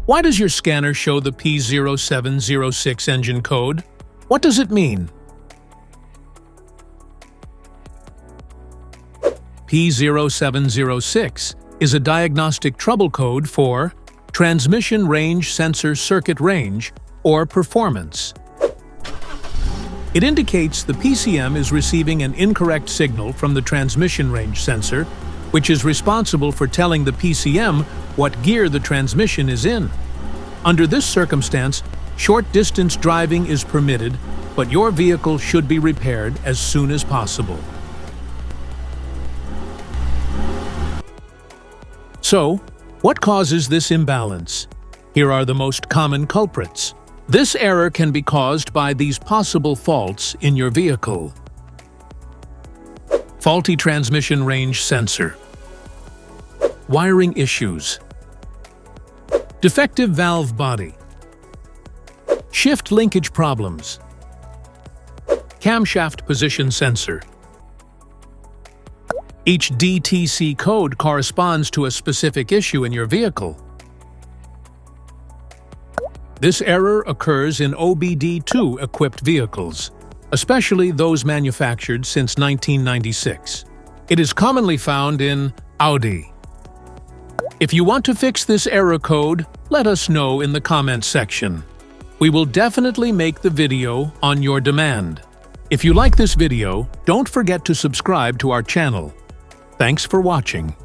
Why does your scanner show the P0706 engine code? What does it mean? P0706 is a diagnostic trouble code for transmission range sensor circuit range or performance. It indicates the PCM is receiving an incorrect signal from the transmission range sensor, which is responsible for telling the PCM what gear the transmission is in. Under this circumstance, short-distance driving is permitted, but your vehicle should be repaired as soon as possible. So, what causes this imbalance? Here are the most common culprits. This error can be caused by these possible faults in your vehicle. Faulty transmission range sensor. Wiring issues. Defective valve body. Shift linkage problems. Camshaft position sensor. Each DTC code corresponds to a specific issue in your vehicle. This error occurs in OBD2 equipped vehicles, especially those manufactured since 1996. It is commonly found in Audi. If you want to fix this error code, let us know in the comments section. We will definitely make the video on your demand. If you like this video, don't forget to subscribe to our channel. Thanks for watching.